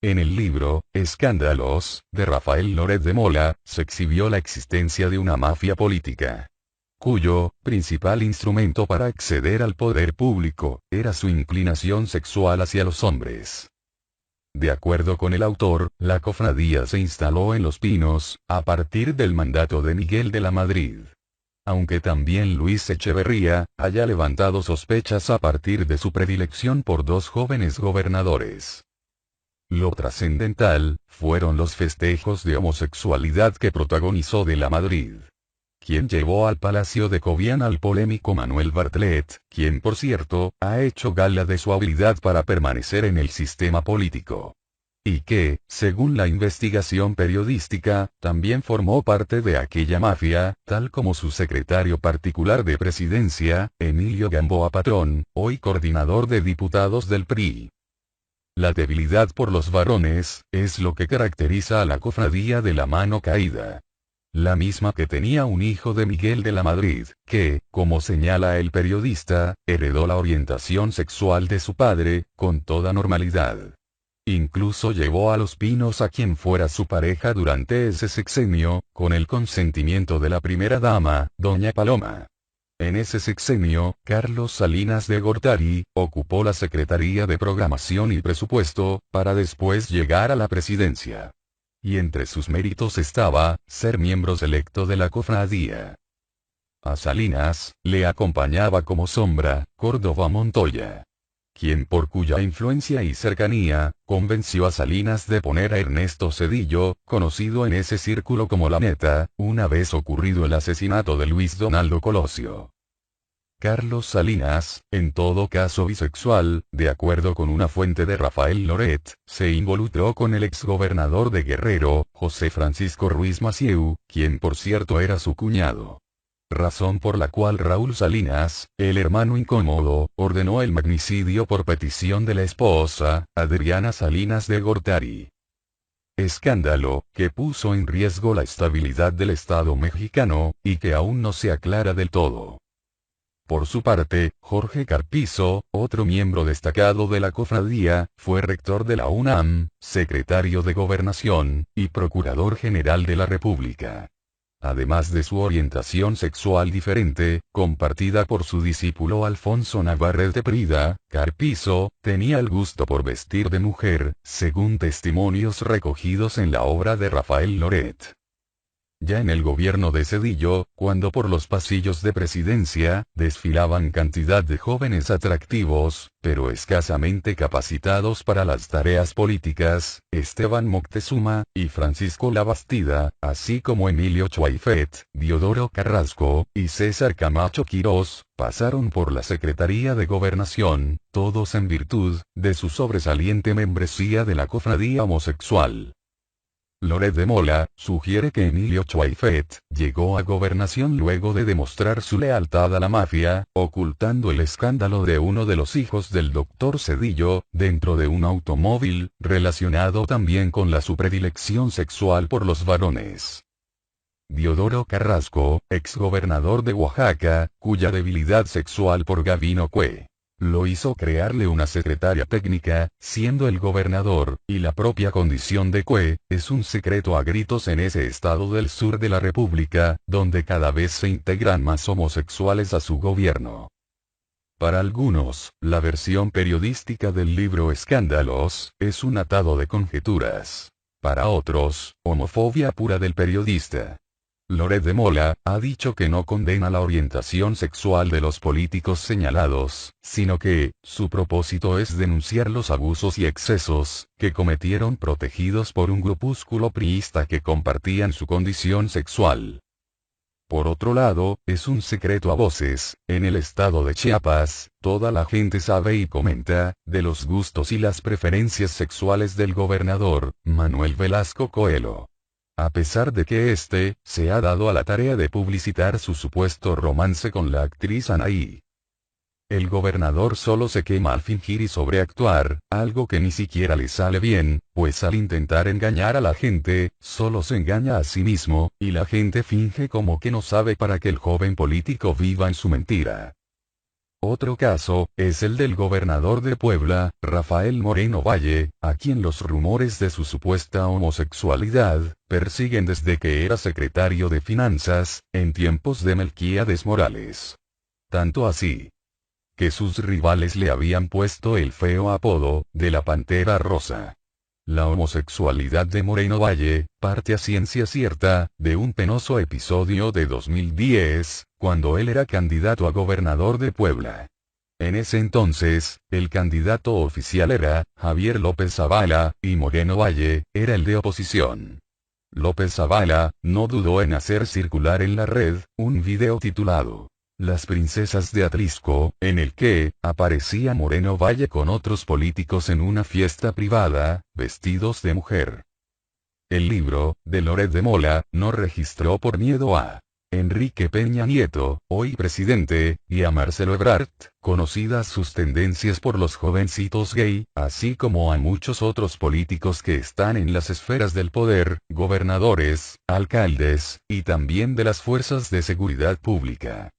En el libro, Escándalos, de Rafael Loret de Mola, se exhibió la existencia de una mafia política, cuyo principal instrumento para acceder al poder público, era su inclinación sexual hacia los hombres. De acuerdo con el autor, la cofradía se instaló en Los Pinos, a partir del mandato de Miguel de la Madrid. Aunque también Luis Echeverría haya levantado sospechas a partir de su predilección por dos jóvenes gobernadores. Lo trascendental, fueron los festejos de homosexualidad que protagonizó de la Madrid, quien llevó al Palacio de Cobián al polémico Manuel Bartlett, quien por cierto, ha hecho gala de su habilidad para permanecer en el sistema político. Y que, según la investigación periodística, también formó parte de aquella mafia, tal como su secretario particular de presidencia, Emilio Gamboa Patrón, hoy coordinador de diputados del PRI. La debilidad por los varones, es lo que caracteriza a la cofradía de la mano caída. La misma que tenía un hijo de Miguel de la Madrid, que, como señala el periodista, heredó la orientación sexual de su padre, con toda normalidad. Incluso llevó a Los Pinos a quien fuera su pareja durante ese sexenio, con el consentimiento de la primera dama, doña Paloma. En ese sexenio, Carlos Salinas de Gortari, ocupó la Secretaría de Programación y Presupuesto, para después llegar a la presidencia. Y entre sus méritos estaba, ser miembro selecto de la cofradía. A Salinas, le acompañaba como sombra, Córdoba Montoya, quien por cuya influencia y cercanía, convenció a Salinas de poner a Ernesto Zedillo, conocido en ese círculo como La Neta, una vez ocurrido el asesinato de Luis Donaldo Colosio. Carlos Salinas, en todo caso bisexual, de acuerdo con una fuente de Rafael Loret, se involucró con el exgobernador de Guerrero, José Francisco Ruiz Massieu, quien por cierto era su cuñado. Razón por la cual Raúl Salinas, el hermano incómodo, ordenó el magnicidio por petición de la esposa, Adriana Salinas de Gortari. Escándalo, que puso en riesgo la estabilidad del Estado mexicano, y que aún no se aclara del todo. Por su parte, Jorge Carpizo, otro miembro destacado de la cofradía, fue rector de la UNAM, secretario de Gobernación, y procurador general de la República. Además de su orientación sexual diferente, compartida por su discípulo Alfonso Navarrete Prida, Carpizo tenía el gusto por vestir de mujer, según testimonios recogidos en la obra de Rafael Loret. Ya en el gobierno de Zedillo, cuando por los pasillos de presidencia, desfilaban cantidad de jóvenes atractivos, pero escasamente capacitados para las tareas políticas, Esteban Moctezuma, y Francisco Labastida, así como Emilio Chuaifet, Diodoro Carrasco, y César Camacho Quirós, pasaron por la Secretaría de Gobernación, todos en virtud, de su sobresaliente membresía de la cofradía homosexual. Loret de Mola, sugiere que Emilio Chuaifet, llegó a gobernación luego de demostrar su lealtad a la mafia, ocultando el escándalo de uno de los hijos del doctor Zedillo, dentro de un automóvil, relacionado también con su predilección sexual por los varones. Diodoro Carrasco, exgobernador de Oaxaca, cuya debilidad sexual por Gabino Cue lo hizo crearle una secretaria técnica, siendo el gobernador, y la propia condición de Cue, es un secreto a gritos en ese estado del sur de la República, donde cada vez se integran más homosexuales a su gobierno. Para algunos, la versión periodística del libro Escándalos, es un atado de conjeturas. Para otros, homofobia pura del periodista. Loret de Mola, ha dicho que no condena la orientación sexual de los políticos señalados, sino que, su propósito es denunciar los abusos y excesos, que cometieron protegidos por un grupúsculo priista que compartían su condición sexual. Por otro lado, es un secreto a voces, en el estado de Chiapas, toda la gente sabe y comenta, de los gustos y las preferencias sexuales del gobernador, Manuel Velasco Coelho. A pesar de que éste, se ha dado a la tarea de publicitar su supuesto romance con la actriz Anaí. El gobernador solo se quema al fingir y sobreactuar, algo que ni siquiera le sale bien, pues al intentar engañar a la gente, solo se engaña a sí mismo, y la gente finge como que no sabe para que el joven político viva en su mentira. Otro caso, es el del gobernador de Puebla, Rafael Moreno Valle, a quien los rumores de su supuesta homosexualidad, persiguen desde que era secretario de Finanzas, en tiempos de Melquíades Morales. Tanto así, que sus rivales le habían puesto el feo apodo, de la Pantera Rosa. La homosexualidad de Moreno Valle, parte a ciencia cierta, de un penoso episodio de 2010, cuando él era candidato a gobernador de Puebla. En ese entonces, el candidato oficial era Javier López Zavala, y Moreno Valle era el de oposición. López Zavala no dudó en hacer circular en la red un video titulado Las princesas de Atlisco, en el que aparecía Moreno Valle con otros políticos en una fiesta privada, vestidos de mujer. El libro, de Loret de Mola, no registró por miedo a Enrique Peña Nieto, hoy presidente, y a Marcelo Ebrard, conocidas sus tendencias por los jovencitos gay, así como a muchos otros políticos que están en las esferas del poder, gobernadores, alcaldes, y también de las fuerzas de seguridad pública.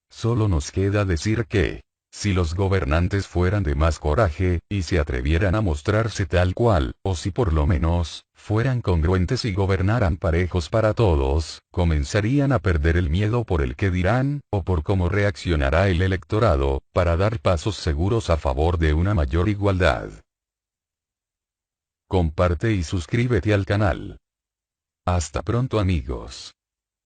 Solo nos queda decir que, si los gobernantes fueran de más coraje, y se atrevieran a mostrarse tal cual, o si por lo menos, fueran congruentes y gobernaran parejos para todos, comenzarían a perder el miedo por el que dirán, o por cómo reaccionará el electorado, para dar pasos seguros a favor de una mayor igualdad. Comparte y suscríbete al canal. Hasta pronto amigos.